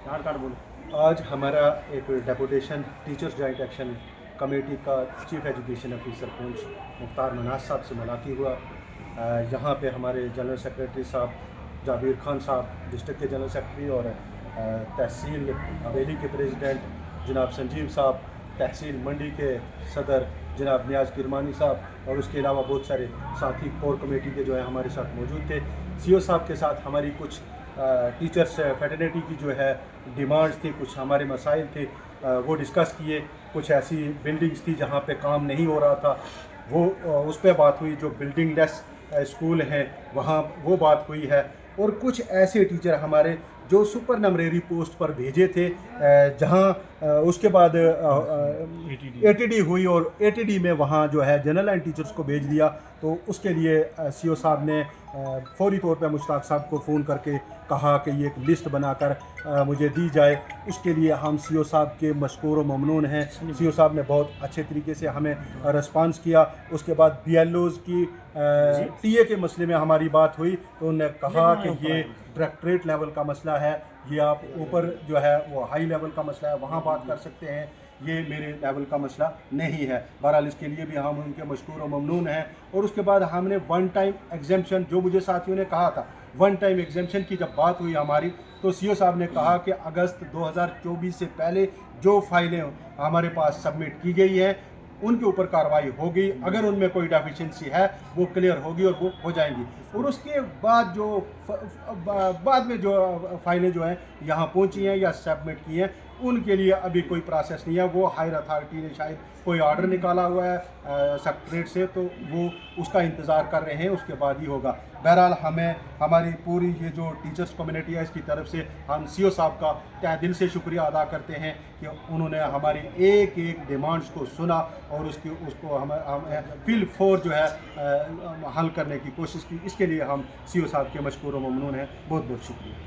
आज हमारा एक deputation teachers joint action committee का chief education officer Poonch Mukhtar मनाज साहब से मुलाकात हुआ। यहाँ पे हमारे जनरल सेक्रेटरी साहब जाबिर खान साहब डिस्ट्रिक्ट के जनरल सेक्रेटरी और तहसील हवेली के प्रेसिडेंट जनाब संजीव साहब, तहसील मंडी के सदर जनाब नियाज़ किरमानी साहब और उसके अलावा बहुत सारे साथी कोर कमेटी के जो है हमारे साथ मौजूद थे। सीओ साहब के साथ हमारी कुछ टीचर्स फेडरेटी की जो है डिमांड्स थी, कुछ हमारे मसाइल थे, वो डिस्कस किए। कुछ ऐसी बिल्डिंग्स थी जहाँ पे काम नहीं हो रहा था, वो उस पर बात हुई। जो बिल्डिंग लेस स्कूल हैं वहाँ वो बात हुई है। और कुछ ऐसे टीचर हमारे जो सुपर नमरेरी पोस्ट पर भेजे थे, जहाँ उसके बाद एटीडी हुई और एटीडी में वहाँ जो है जनरल लाइन टीचर्स को भेज दिया। तो उसके लिए सीओ साहब ने फौरी तौर पे मुश्ताक साहब को फ़ोन करके कहा कि ये एक लिस्ट बनाकर मुझे दी जाए। उसके लिए हम सीओ साहब के मशकूर व ममनून हैं। सीओ साहब ने बहुत अच्छे तरीके से हमें रिस्पांस किया। उसके बाद बीएलओज़ की टीए के मसले में हमारी बात हुई तो उन्होंने कहा कि ये डायरेक्टरेट लेवल का मसला है, ये आप ऊपर जो है वो हाई लेवल का मसला है, वहाँ बात कर सकते हैं, ये मेरे लेवल का मसला नहीं है। बहरहाल इसके लिए भी हम उनके मशकूर और ममनून हैं। और उसके बाद हमने वन टाइम एग्जेम्पशन, जो मुझे साथियों ने कहा था, वन टाइम एग्जेम्पशन की जब बात हुई हमारी, तो सीओ साहब ने कहा कि अगस्त 2024 से पहले जो फाइलें हमारे पास सबमिट की गई हैं उनके ऊपर कार्रवाई होगी। अगर उनमें कोई डेफिशिएंसी है वो क्लियर होगी और वो हो जाएंगी। और उसके बाद जो बाद में जो फाइलें जो हैं यहाँ पहुँची हैं या सबमिट की हैं, उनके लिए अभी कोई प्रोसेस नहीं है। वो हायर अथॉरिटी ने शायद कोई ऑर्डर निकाला हुआ है सेक्रेटरीट से, तो वो उसका इंतज़ार कर रहे हैं, उसके बाद ही होगा। बहरहाल हमें हमारी पूरी ये जो टीचर्स कम्युनिटी है इसकी तरफ से हम सीओ साहब का तहे दिल से शुक्रिया अदा करते हैं कि उन्होंने हमारी एक एक डिमांड्स को सुना और उसको हम फिल फोर जो है हल करने की कोशिश की। इसके लिए हम सीओ साहब के मशकूर व ममनून हैं। बहुत बहुत शुक्रिया।